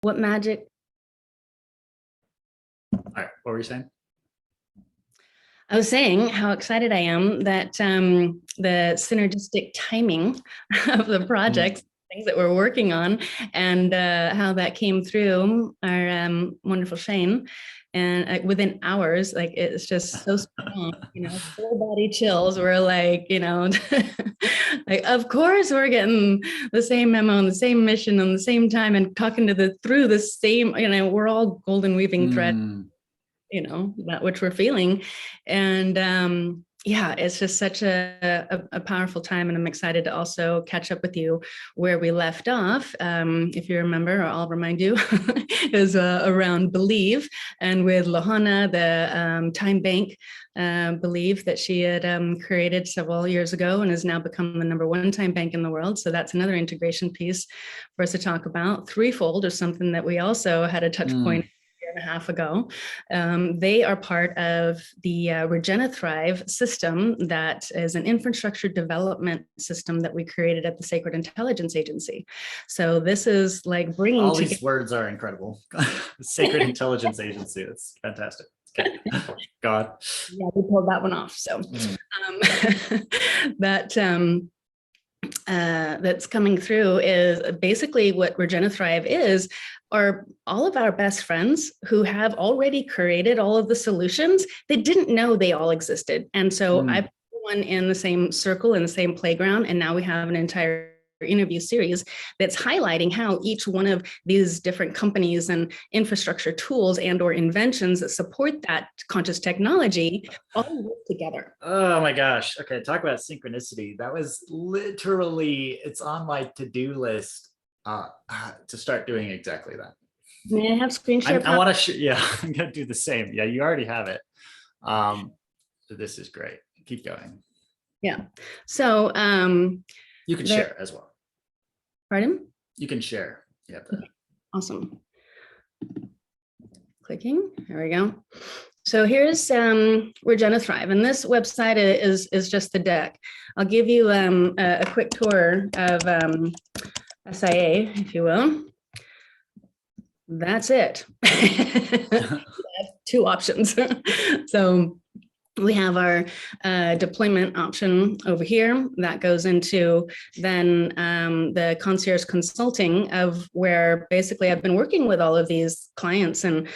What magic? All right, what were you saying? I was saying how excited I am that the synergistic timing of the projects, things that we're working on, and how that came through our wonderful Shane. And within hours, like it's just so strong, full body chills. We're like, like, of course we're getting the same memo and the same mission on the same time and talking to through the same, we're all golden weaving thread, that which we're feeling. And yeah, it's just such a powerful time. And I'm excited to also catch up with you where we left off. If you remember, or I'll remind you, is around Believe, and with Lahana, the time bank Believe that she had created several years ago and has now become the #1 time bank in the world. So that's another integration piece for us to talk about. Threefold is something that we also had a touch point and a half ago. They are part of the RegeniThrive system, that is an infrastructure development system that we created at the Sacred Intelligence Agency. So this is like bringing all these words are incredible. Sacred Intelligence Agency, that's fantastic. Okay. God. Yeah, we pulled that one off. So that's coming through is basically what RegeniThrive is, are all of our best friends who have already created all of the solutions. They didn't know they all existed. And so I put one in the same circle, in the same playground. And now we have an entire interview series that's highlighting how each one of these different companies and infrastructure tools and or inventions that support that conscious technology all work together. Oh my gosh. Okay, talk about synchronicity. That was literally, it's on my to-do list to start doing exactly that. May I have screen share? I want to, yeah, I'm going to do the same. Yeah, you already have it. So this is great. Keep going. Yeah. So you can share as well. Pardon? You can share. Yeah. Awesome. Clicking. There we go. So here's RegeniThrive, and this website is just the deck. I'll give you a quick tour of SIA, if you will. That's it. Two options. So we have our deployment option over here that goes into then the concierge consulting, of where basically I've been working with all of these clients and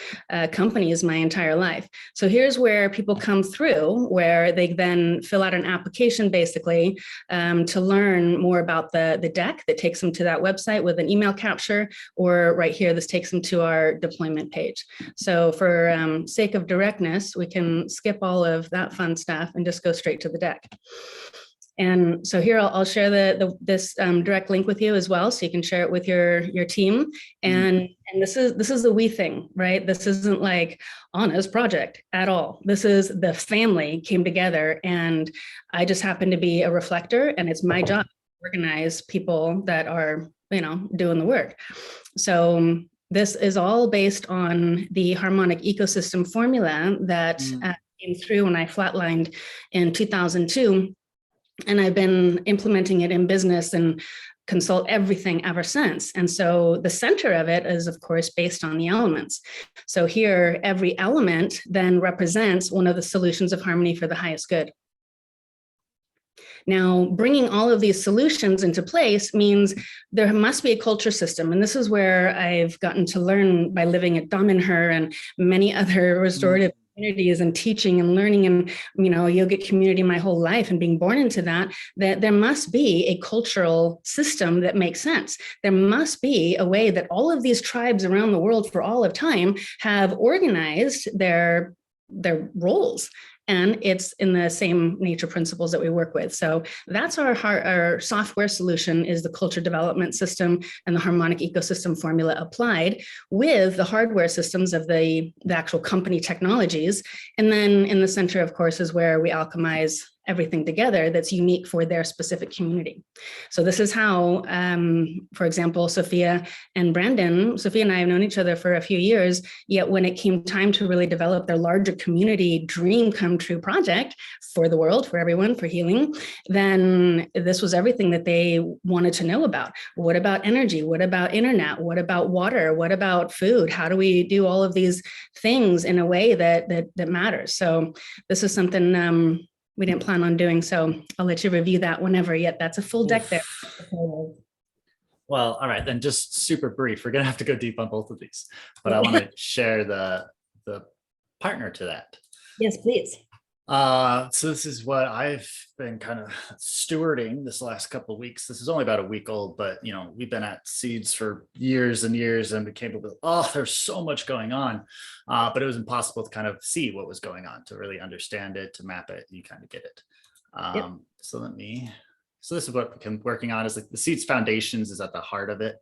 companies my entire life. So here's where people come through, where they then fill out an application basically to learn more about the deck that takes them to that website with an email capture, or right here, this takes them to our deployment page. So for sake of directness, we can skip all of that fun stuff and just go straight to the deck. And so here I'll share this direct link with you as well, so you can share it with your team. And this is the we thing, right? This isn't like Anna's project at all. This is the family came together, and I just happen to be a reflector, and it's my job to organize people that are doing the work. So this is all based on the harmonic ecosystem formula that came through when I flatlined in 2002. And I've been implementing it in business and consult everything ever since. And so the center of it is, of course, based on the elements. So here, every element then represents one of the solutions of harmony for the highest good. Now, bringing all of these solutions into place means there must be a culture system. And this is where I've gotten to learn by living at Damanhur and many other restorative communities and teaching and learning and, yogic community my whole life and being born into that there must be a cultural system that makes sense. There must be a way that all of these tribes around the world for all of time have organized their roles. And it's in the same nature principles that we work with. So that's our software solution, is the culture development system and the harmonic ecosystem formula applied with the hardware systems of the actual company technologies. And then in the center, of course, is where we alchemize everything together that's unique for their specific community. So this is how, for example, Sophia and I have known each other for a few years, yet when it came time to really develop their larger community dream come true project for the world, for everyone, for healing, then this was everything that they wanted to know about. What about energy? What about internet? What about water? What about food? How do we do all of these things in a way that matters? So this is something we didn't plan on doing, so I'll let you review that whenever. Yet that's a full deck there. Well, all right, then just super brief. We're gonna have to go deep on both of these, but I want to share the partner to that. Yes, please. So this is what I've been kind of stewarding this last couple of weeks. This is only about a week old, but we've been at SEEDS for years and years, and we came up with, there's so much going on, but it was impossible to kind of see what was going on, to really understand it, to map it. You kind of get it. Yep. So this is what I'm working on, is like the SEEDS foundations is at the heart of it.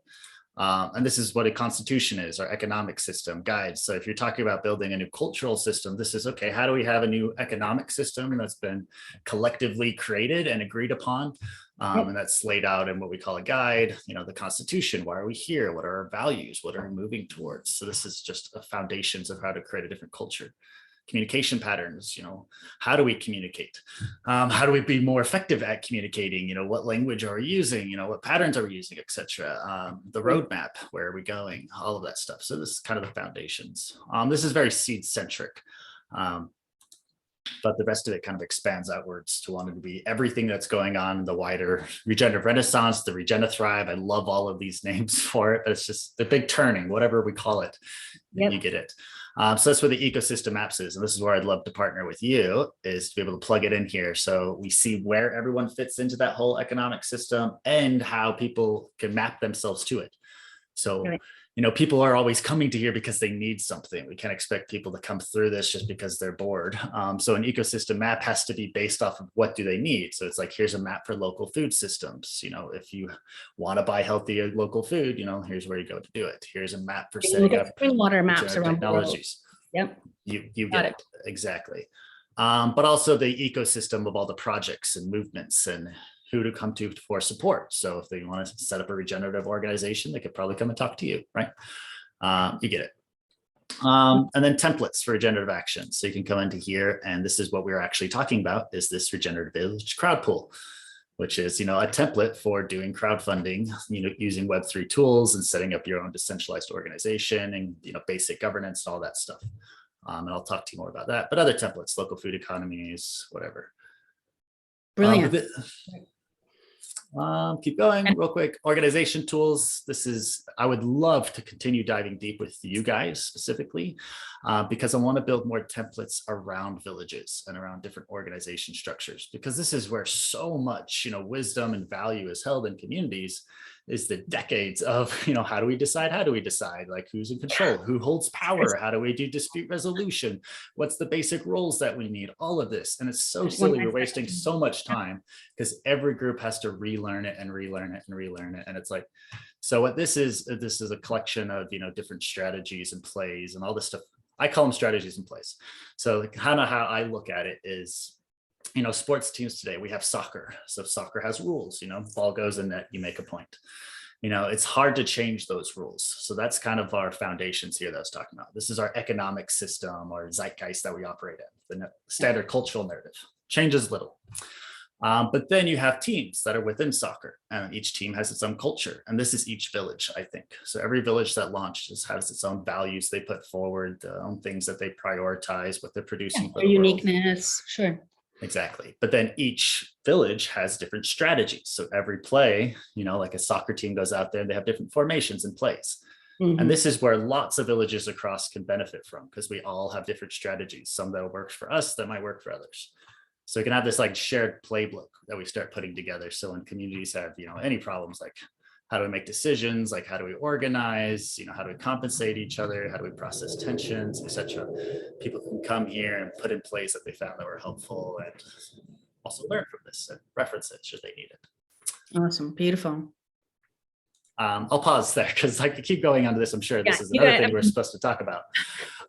And this is what a constitution is, our economic system guides. So if you're talking about building a new cultural system, this is, okay, how do we have a new economic system that's been collectively created and agreed upon? And that's laid out in what we call a guide, the constitution. Why are we here? What are our values? What are we moving towards? So this is just a foundations of how to create a different culture. Communication patterns, how do we communicate? How do we be more effective at communicating? What language are we using? What patterns are we using, etc. The roadmap, where are we going? All of that stuff. So this is kind of the foundations. This is very SEED centric, but the rest of it kind of expands outwards to wanting to be everything that's going on in the wider Regenerative Renaissance, the RegeniThrive. I love all of these names for it, but it's just the big turning, whatever we call it, you get it. So that's where the ecosystem maps is. And this is where I'd love to partner with you, is to be able to plug it in here. So we see where everyone fits into that whole economic system and how people can map themselves to it. So, people are always coming to here because they need something. We can't expect people to come through this just because they're bored. So an ecosystem map has to be based off of what do they need. So it's like, here's a map for local food systems. If you want to buy healthy local food, here's where you go to do it. Here's a map for setting up water maps around technologies. Yep. You get it. Exactly. But also the ecosystem of all the projects and movements and who to come to for support. So if they want to set up a regenerative organization, they could probably come and talk to you, right? You get it. And then templates for regenerative action. So you can come into here, and this is what we're actually talking about, is this Regenerative Village crowd pool, which is, a template for doing crowdfunding, using Web3 tools and setting up your own decentralized organization and, basic governance and all that stuff. And I'll talk to you more about that, but other templates, local food economies, whatever. Brilliant. Keep going real quick. Organization tools. I would love to continue diving deep with you guys specifically, because I want to build more templates around villages and around different organization structures, because this is where so much, wisdom and value is held in communities, is the decades of, how do we decide? Like, who's in control? Who holds power? How do we do dispute resolution? What's the basic roles that we need? All of this. And it's so silly. We're wasting so much time because every group has to relearn it and relearn it and relearn it. And it's like, so what this is a collection of, different strategies and plays and all this stuff. I call them strategies and plays. So kind of how I look at it is, sports teams today, we have soccer. So soccer has rules, ball goes in net, you make a point. It's hard to change those rules. So that's kind of our foundations here that I was talking about. This is our economic system or zeitgeist that we operate in, the standard cultural narrative. Changes little. But then you have teams that are within soccer, and each team has its own culture. And this is each village, I think. So every village that launches has its own values they put forward, their own things that they prioritize, what they're producing. For the uniqueness, sure. Exactly. But then each village has different strategies. So every play, like a soccer team goes out there, they have different formations and plays. And this is where lots of villages across can benefit from, because we all have different strategies. Some that work for us that might work for others. So we can have this like shared playbook that we start putting together. So when communities have, any problems, like how do we make decisions? Like how do we organize? How do we compensate each other? How do we process tensions, etc.? People can come here and put in place that they found that were helpful, and also learn from this and reference it should they need it. Awesome. Beautiful. I'll pause there because I could keep going on to this. I'm sure this is another thing we're supposed to talk about.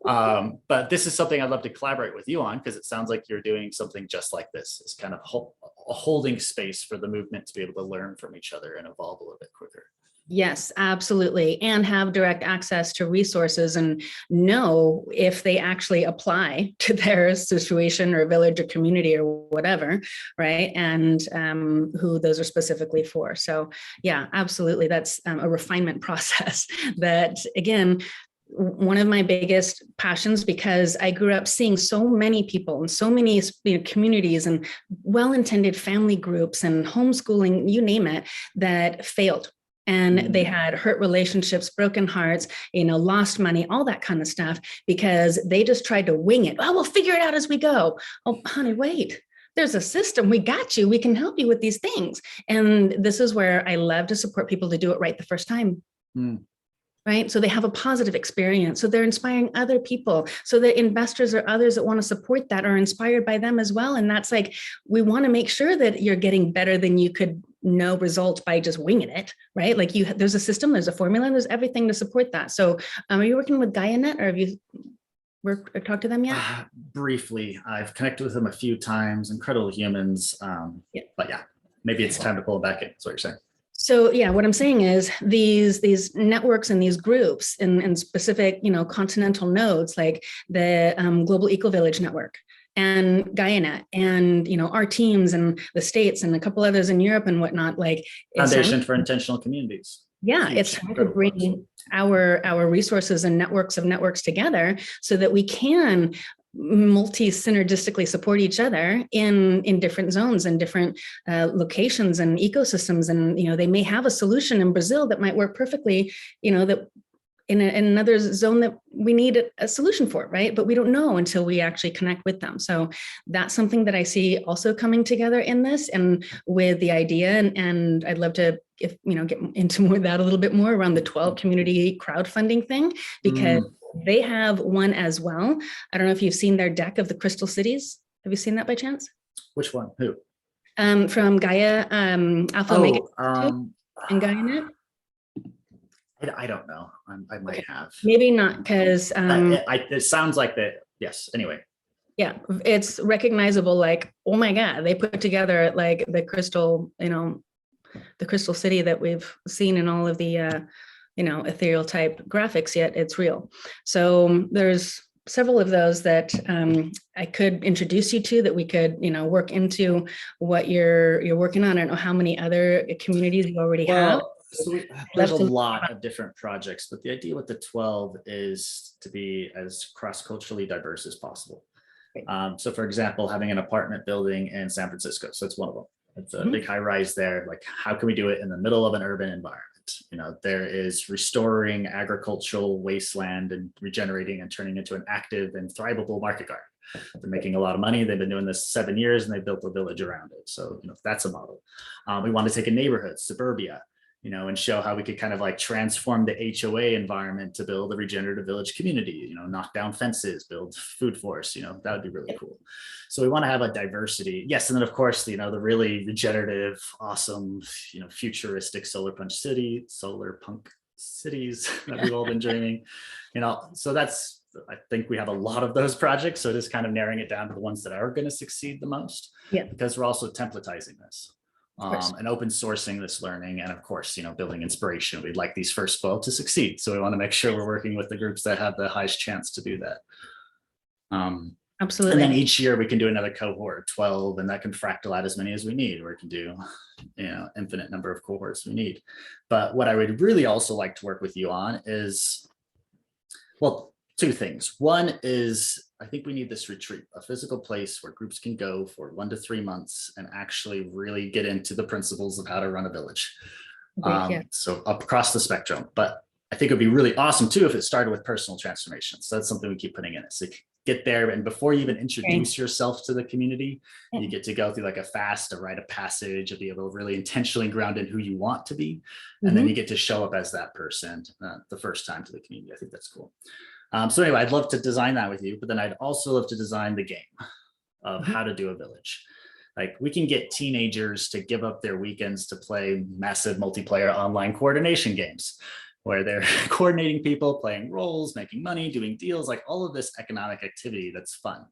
But this is something I'd love to collaborate with you on, because it sounds like you're doing something just like this. It's kind of holding space for the movement to be able to learn from each other and evolve a little bit quicker. Yes, absolutely. And have direct access to resources and know if they actually apply to their situation or village or community or whatever, right? And who those are specifically for. So yeah, absolutely. That's a refinement process that, again, one of my biggest passions, because I grew up seeing so many people and so many communities and well-intended family groups and homeschooling, you name it, that failed. And they had hurt relationships, broken hearts, lost money, all that kind of stuff, because they just tried to wing it. Oh, we'll figure it out as we go. Oh, honey, wait. There's a system. We got you. We can help you with these things. And this is where I love to support people to do it right the first time. Right? So they have a positive experience. So they're inspiring other people. So that investors or others that want to support that are inspired by them as well. And that's like, we want to make sure that you're getting better than you could know results by just winging it, right? Like there's a system, there's a formula, there's everything to support that. So are you working with GaiaNet, or have you worked or talked to them yet? Briefly, I've connected with them a few times, incredible humans. But yeah, maybe it's time to pull it back in. That's what you're saying. So yeah, what I'm saying is these networks and these groups in specific, continental nodes, like the Global Eco Village Network and GaiaNet and, our teams and the States and a couple others in Europe and whatnot, like Foundation for Intentional Communities. Yeah, it's time to bring our resources and networks of networks together so that we can multi-synergistically support each other in different zones and different locations and ecosystems. And, they may have a solution in Brazil that might work perfectly, that in another zone that we need a solution for, right? But we don't know until we actually connect with them. So that's something that I see also coming together in this, and with the idea, and I'd love to get into more of that a little bit more around the 12 community crowdfunding thing, because they have one as well. I don't know if you've seen their deck of the crystal cities. Have you seen that by chance? Which one? Who? From Gaia, Alpha Omega, and GaiaNet. I don't know. I might have. Maybe not, because it sounds like that. Yes. Anyway. Yeah, it's recognizable. Like, oh my God, they put together like the crystal, the crystal city that we've seen in all of the, ethereal type graphics. Yet it's real. So there's several of those that I could introduce you to, that we could, work into what you're working on. I don't know how many other communities you already have. So there's a lot of different projects, but the idea with the 12 is to be as cross-culturally diverse as possible. So for example, having an apartment building in San Francisco. So it's one of them. It's a big high rise there. Like, how can we do it in the middle of an urban environment? There is restoring agricultural wasteland and regenerating and turning into an active and thrivable market garden. They're making a lot of money. They've been doing this 7 years and they built a village around it. So, that's a model. We want to take a neighborhood, suburbia, and show how we could kind of like transform the HOA environment to build a regenerative village community, knock down fences, build food forests, that would be really cool. So we want to have a diversity. Yes. And then of course, the really regenerative, awesome, futuristic solar punk cities that we've all been dreaming, so that's, I think we have a lot of those projects. So it is kind of narrowing it down to the ones that are going to succeed the most, because we're also templatizing this. And open sourcing this learning, and of course, building inspiration. We'd like these first 12 to succeed, so we want to make sure we're working with the groups that have the highest chance to do that. Absolutely. And then each year we can do another cohort of 12, and that can fractal out as many as we need, or we can do infinite number of cohorts we need. But what I would really also like to work with you on is, well, two things. One is, I think we need this retreat, a physical place where groups can go for 1 to 3 months and actually really get into the principles of how to run a village. So up across the spectrum. But I think it would be really awesome too if it started with personal transformation. So that's something we keep putting in it. So get there, and before you even introduce yourself to the community, you get to go through like a fast, a rite of passage, and be able to really intentionally ground in who you want to be. And then you get to show up as that person the first time to the community. I think that's cool. So anyway, I'd love to design that with you, but then I'd also love to design the game of how to do a village. Like, we can get teenagers to give up their weekends to play massive multiplayer online coordination games. where they're coordinating people, playing roles, making money, doing deals, like all of this economic activity that's fun.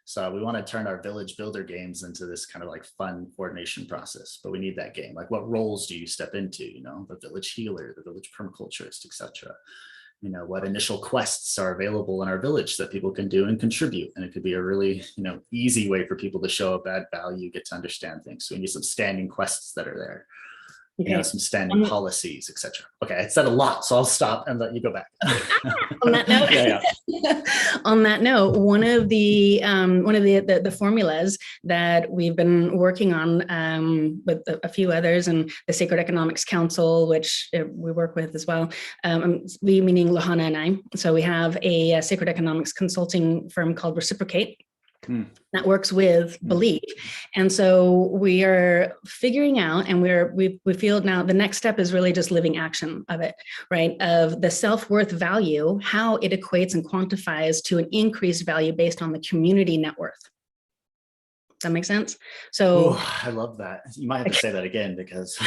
So we want to turn our village builder games into this kind of like fun coordination process, but we need that game. Like, what roles do you step into? You know, the village healer, the village permaculturist, etc. You know, what initial quests are available in our village that people can do and contribute. And it could be a really, you know, easy way for people to show up, add value, get to understand things. So we need some standing quests that are there. Okay. You know, some standing policies, etc. Okay, I said a lot, so I'll stop and let you go back. On that note, on that note, one of the formulas that we've been working on with a few others, and the Sacred Economics Council, which we work with as well. We, meaning Lahana and I. So we have a sacred economics consulting firm called Reciprocate. That works with belief. And so we are figuring out, and we feel now the next step is really just living action of it, right? Of the self-worth value, how it equates and quantifies to an increased value based on the community net worth. Does that make sense? So ooh, I love that. You might have to say that again, because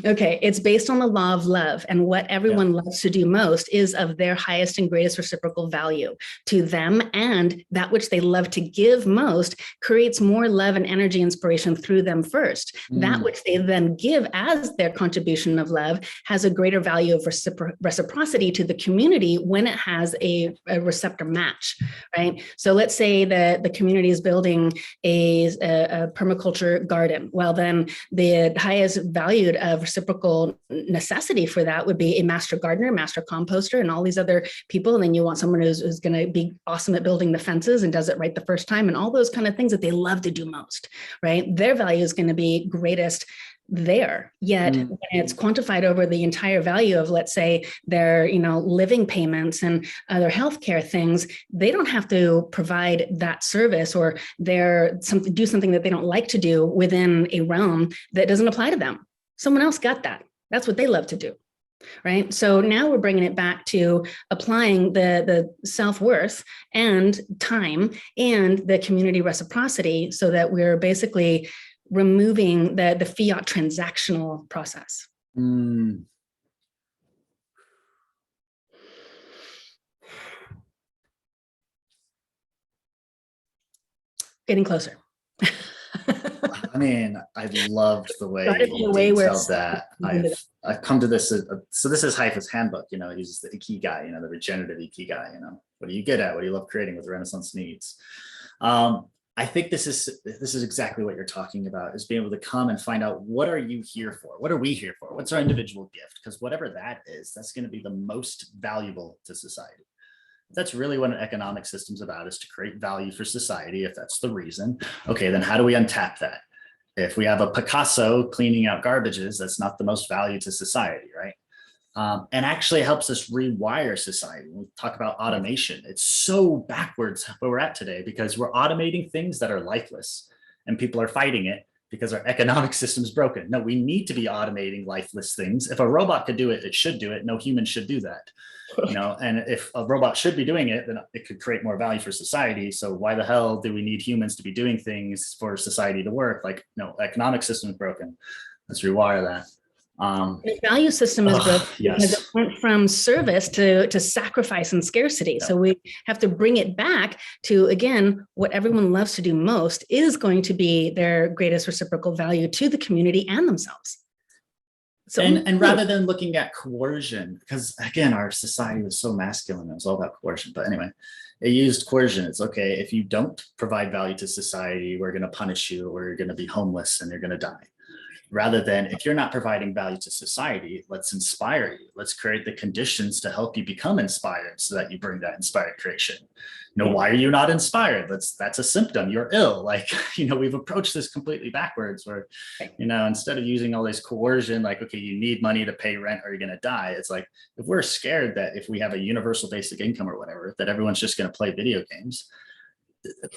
okay, it's based on the law of love, and what everyone loves to do most is of their highest and greatest reciprocal value to them, and that which they love to give most creates more love and energy inspiration through them first. That which they then give as their contribution of love has a greater value of reciprocity to the community when it has a receptor match, right? So let's say that the community is building a permaculture garden. Well, then the highest valued of reciprocal necessity for that would be a master gardener, master composter, and all these other people. And then you want someone who's going to be awesome at building the fences and does it right the first time, and all those kind of things that they love to do most, right? Their value is going to be greatest there. Yet when it's quantified over the entire value of, let's say, their, you know, living payments and other healthcare things, they don't have to provide that service, or do something that they don't like to do within a realm that doesn't apply to them. Someone else got that. That's what they love to do. Right. So now we're bringing it back to applying the self-worth and time and the community reciprocity, so that we're basically removing the fiat transactional process. Getting closer. I mean, I loved the way you detailed that. I've come to this. So this is Haifa's handbook. You know, it uses the ikigai, you know, the regenerative ikigai. You know, what are you good at? What do you love creating with Renaissance needs? I think this is exactly what you're talking about, is being able to come and find out, what are you here for? What are we here for? What's our individual gift? Because whatever that is, that's going to be the most valuable to society. That's really what an economic system's about, is to create value for society. If that's the reason, okay, then how do we untap that? If we have a Picasso cleaning out garbages, that's not the most value to society, right? And actually helps us rewire society. When we talk about automation, it's so backwards where we're at today, because we're automating things that are lifeless, and people are fighting it because our economic system is broken. No, we need to be automating lifeless things. If a robot could do it, it should do it. No human should do that. You know, and if a robot should be doing it, then it could create more value for society. So why the hell do we need humans to be doing things for society to work? Like, no, economic system is broken. Let's rewire that. The value system is broken because it went from service to sacrifice and scarcity. So we have to bring it back to, again, what everyone loves to do most is going to be their greatest reciprocal value to the community and themselves. So, and rather than looking at coercion, because again, our society was so masculine, it was all about coercion. But anyway, it used coercion. It's okay, if you don't provide value to society, we're going to punish you, or you're going to be homeless and you're going to die. Rather than, if you're not providing value to society, let's inspire you. Let's create the conditions to help you become inspired, so that you bring that inspired creation. You know, why are you not inspired? That's a symptom. You're ill. Like, you know, we've approached this completely backwards, where, you know, instead of using all this coercion, like, okay, you need money to pay rent or you're going to die. It's like, if we're scared that if we have a universal basic income or whatever, that everyone's just going to play video games,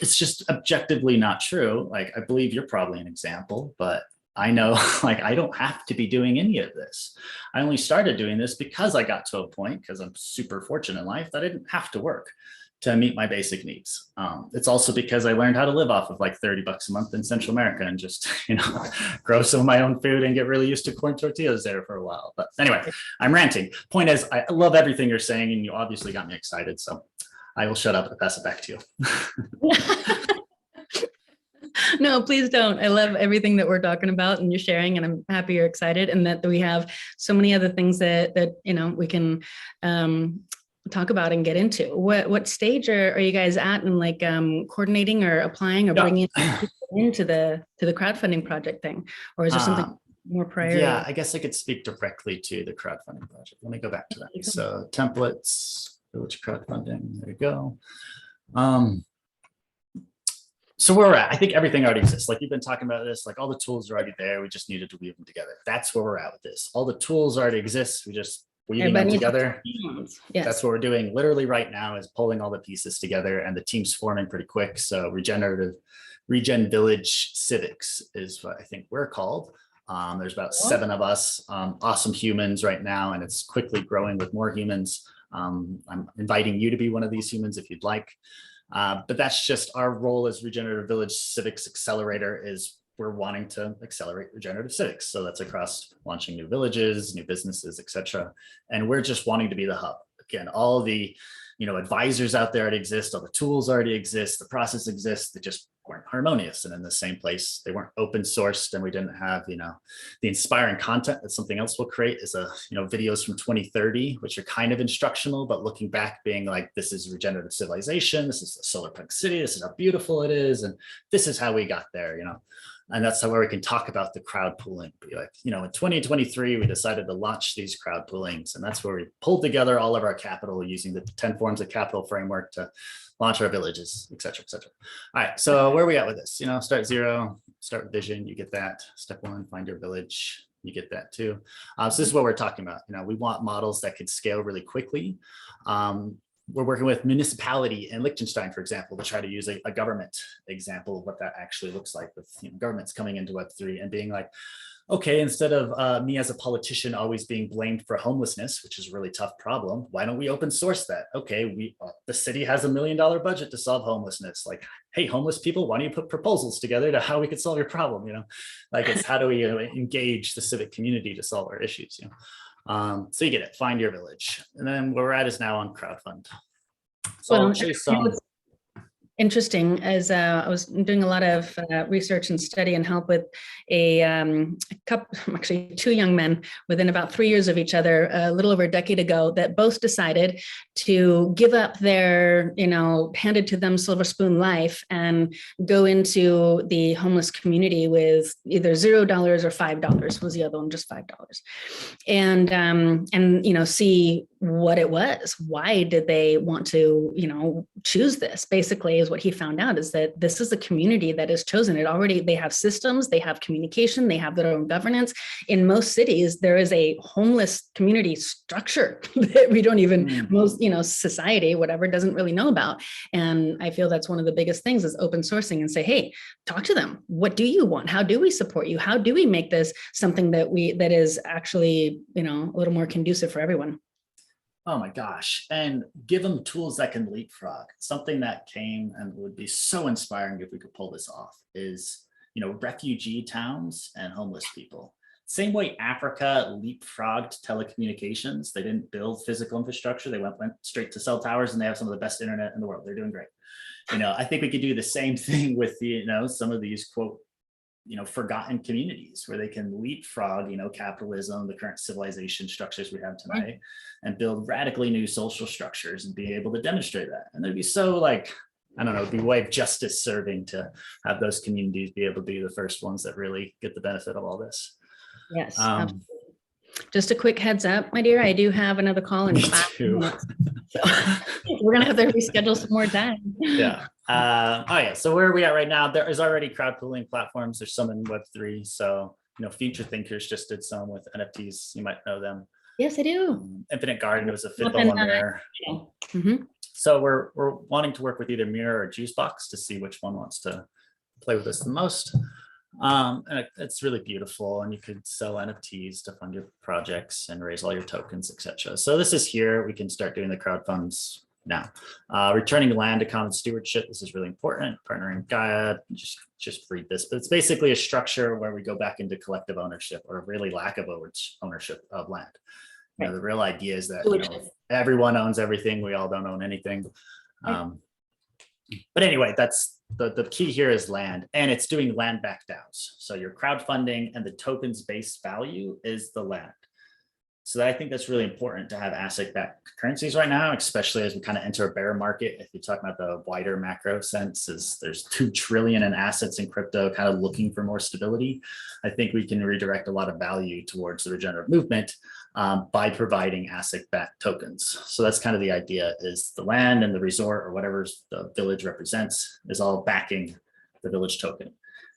it's just objectively not true. Like, I believe you're probably an example, but I know, like, I don't have to be doing any of this. I only started doing this because I got to a point, because I'm super fortunate in life, that I didn't have to work to meet my basic needs. It's also because I learned how to live off of like $30 a month in Central America and just, grow some of my own food and get really used to corn tortillas there for a while. But anyway, I'm ranting. Point is, I love everything you're saying, and you obviously got me excited. So I will shut up and pass it back to you. No, please don't. I love everything that we're talking about and you're sharing, and I'm happy you're excited, and that we have so many other things that we can talk about and get into. What stage are you guys at in like coordinating or applying or bringing people into the crowdfunding project thing, or is there something more prior? Yeah, I guess I could speak directly to the crowdfunding project. Let me go back to that. So templates, village crowdfunding. There you go. So where we're at, I think everything already exists. Like you've been talking about this, like all the tools are already there. We just needed to weave them together. That's where we're at with this. All the tools already exist. We just weaving them together. Yes. That's what we're doing literally right now, is pulling all the pieces together, and the team's forming pretty quick. So Regen Village Civics is what I think we're called. There's about 7 of us, awesome humans right now, and it's quickly growing with more humans. I'm inviting you to be one of these humans if you'd like. But that's just our role as Regenerative Village Civics Accelerator. Is we're wanting to accelerate regenerative civics. So that's across launching new villages, new businesses, etc. And we're just wanting to be the hub. Again, all the advisors out there already exist, all the tools already exist, the process exists, they just weren't harmonious and in the same place. They weren't open sourced, and we didn't have the inspiring content that something else will create is videos from 2030, which are kind of instructional, but looking back being like, this is regenerative civilization, this is the solar punk city, this is how beautiful it is, and this is how we got there. And that's where we can talk about the crowd pooling. Be like, in 2023, we decided to launch these crowd poolings, and that's where we pulled together all of our capital using the 10 forms of capital framework to launch our villages, et cetera, et cetera. All right, so where are we at with this? Start zero, start with vision, you get that. Step 1, find your village, you get that too. So this is what we're talking about. We want models that could scale really quickly. We're working with municipality in Liechtenstein, for example, to try to use a government example of what that actually looks like, with governments coming into Web3 and being like, okay, instead of me as a politician always being blamed for homelessness, which is a really tough problem, why don't we open source that? Okay, the city has $1 million budget to solve homelessness. Like, hey, homeless people, why don't you put proposals together to how we could solve your problem? Like it's how do we engage the civic community to solve our issues? So you get it, find your village. And then where we're at is now on crowdfund. So I'll show you some. Interesting, as I was doing a lot of research and study and help with a couple, actually 2 young men within about 3 years of each other, a little over a decade ago, that both decided to give up their, handed to them silver spoon life and go into the homeless community with either $0 or $5 was the other one, just $5, and see what it was. Why did they want to, choose this? Basically, is what he found out, is that this is a community that is chosen. They have systems, they have communication, they have their own governance. In most cities, there is a homeless community structure that we don't even, most, society, whatever, doesn't really know about. And I feel that's one of the biggest things is open sourcing and say, hey, talk to them. What do you want? How do we support you? How do we make this something that is actually, a little more conducive for everyone? Oh my gosh. And give them tools that can leapfrog. Something that came and would be so inspiring if we could pull this off is, refugee towns and homeless people. Same way Africa leapfrogged telecommunications. They didn't build physical infrastructure. They went straight to cell towers, and they have some of the best internet in the world. They're doing great. I think we could do the same thing with some of these quote, forgotten communities where they can leapfrog, capitalism, the current civilization structures we have tonight, and build radically new social structures and be able to demonstrate that. And it'd be so it'd be way of justice serving to have those communities be able to be the first ones that really get the benefit of all this. Yes. Absolutely. Just a quick heads up, my dear, I do have another call in 5 minutes. So we're going to have to reschedule some more time. Yeah. So where are we at right now? There is already crowd pooling platforms. There's some in Web3. So, Future Thinkers just did some with NFTs. You might know them. Yes, I do. Infinite Garden was a fifth one there. So we're wanting to work with either Mirror or Juicebox to see which one wants to play with us the most. And it's really beautiful, and you could sell NFTs to fund your projects and raise all your tokens, etc. So this is here. We can start doing the crowd funds now. Returning land to common stewardship. This is really important. Partnering Gaia, just read this, but it's basically a structure where we go back into collective ownership, or really lack of ownership of land. You know, the real idea is that, you know, everyone owns everything. We all don't own anything. But anyway, that's the key here is land, and it's doing land backed DAOs. So your crowdfunding and the tokens based value is the land. So I think that's really important to have asset-backed currencies right now, especially as we kind of enter a bear market. If you talk about the wider macro sense, is there's 2 trillion in assets in crypto kind of looking for more stability. I think we can redirect a lot of value towards the regenerative movement by providing asset-backed tokens. So that's kind of the idea, is the land and the resort or whatever the village represents is all backing the village token.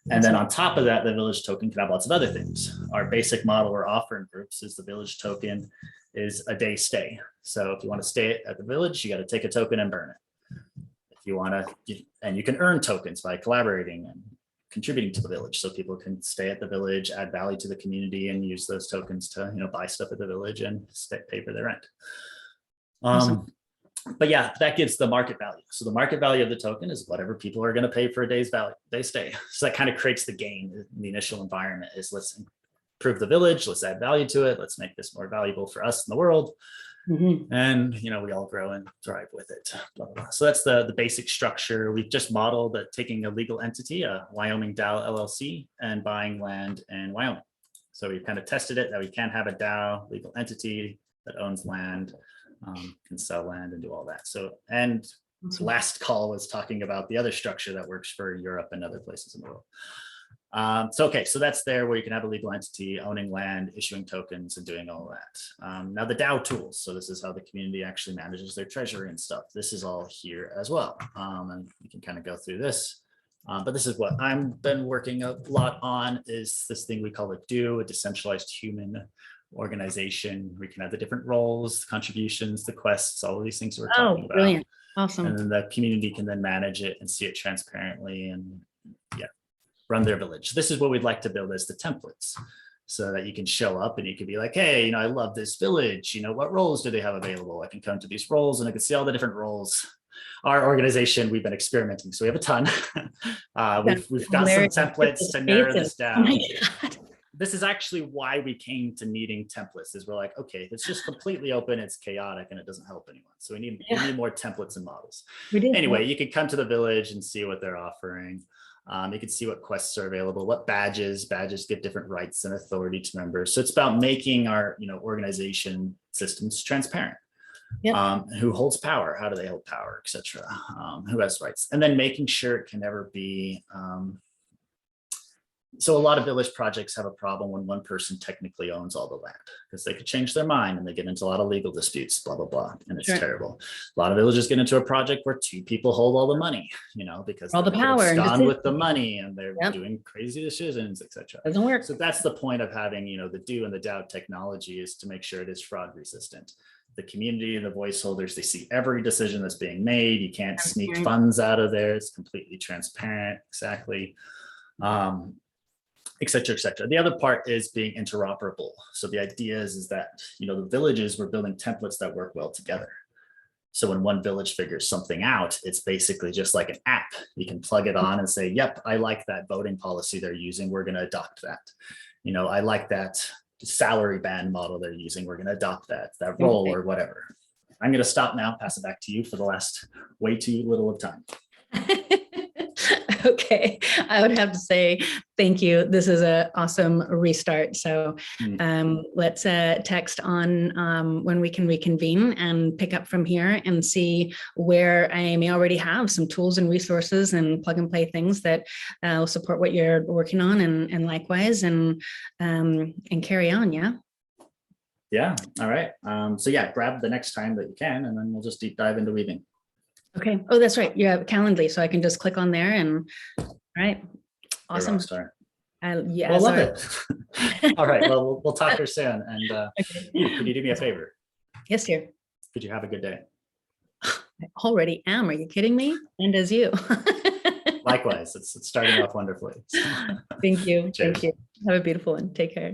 And then on top of that, the village token can have lots of other things. Our basic model we're offering groups is the village token is a day stay. So if you want to stay at the village, you got to take a token and burn it. If you want to, and you can earn tokens by collaborating and contributing to the village. So people can stay at the village, add value to the community, and use those tokens to, you know, buy stuff at the village and pay for their rent. Awesome. But yeah, that gives the market value. So the market value of the token is whatever people are going to pay for a day's value, day stay. So that kind of creates the gain in the initial environment, is let's improve the village, let's add value to it, let's make this more valuable for us in the world. And, you know, we all grow and thrive with it. Blah, blah, blah. So that's the basic structure. We've just modeled that, taking a legal entity, a Wyoming DAO LLC, and buying land in Wyoming. So we've kind of tested it that we can have a DAO legal entity that owns land, can sell land and do all that. So, and last call was talking about the other structure that works for Europe and other places in the world. Okay, so that's there where you can have a legal entity owning land, issuing tokens, and doing all that. Now the DAO tools. So this is how the community actually manages their treasury and stuff. This is all here as well. And you can kind of go through this. But this is what I've been working a lot on, is this thing we call a decentralized human organization. We can have the different roles, contributions, the quests, all of these things we're talking about. Brilliant. Awesome. And then the community can then manage it and see it transparently and run their village. This is what we'd like to build as the templates, so that you can show up and you can be like, hey, you know, I love this village. You know, what roles do they have available? I can come to these roles and I can see all the different roles. Our organization, we've been experimenting, so we have a ton. We've got some templates to narrow this down. Oh my God. This is actually why we came to needing templates, is we're like, okay, it's just completely open, it's chaotic, and it doesn't help anyone. So we need more templates and models. Anyway, you can come to the village and see what they're offering. You can see what quests are available, what badges give different rights and authority to members. So it's about making our, you know, organization systems transparent. Who holds power? How do they hold power, etc. Who has rights? And then making sure it can never be. So a lot of village projects have a problem when one person technically owns all the land, because they could change their mind and they get into a lot of legal disputes, blah, blah, blah. And it's terrible. A lot of villages get into a project where 2 people hold all the money, you know, because all the power gone with the money and they're doing crazy decisions, etc. Doesn't work. So that's the point of having, you know, the do and the DAO technology, is to make sure it is fraud resistant. The community and the voice holders, they see every decision that's being made. You can't sneak funds out of there. It's completely transparent. Exactly. Et cetera, et cetera. The other part is being interoperable. So the idea is that, you know, the villages, we're building templates that work well together. So when one village figures something out, it's basically just like an app. You can plug it on and say, yep, I like that voting policy they're using. We're going to adopt that. You know, I like that salary band model they're using. We're going to adopt that role or whatever. I'm going to stop now, pass it back to you for the last way too little of time. Okay, I would have to say thank you. This is an awesome restart. So let's text on when we can reconvene and pick up from here and see where I may already have some tools and resources and plug and play things that will support what you're working on, and likewise, and carry on. Yeah. All right. So yeah, grab the next time that you can, and then we'll just deep dive into weaving. Okay. Oh, that's right. You have Calendly, so I can just click on there and, all right. Awesome. Yeah, I love it. All right. Well, we'll talk here soon. And could you do me a favor? Yes, dear. Could you have a good day? I already am. Are you kidding me? And as you. Likewise. It's starting off wonderfully. Thank you. Cheers. Thank you. Have a beautiful one. Take care.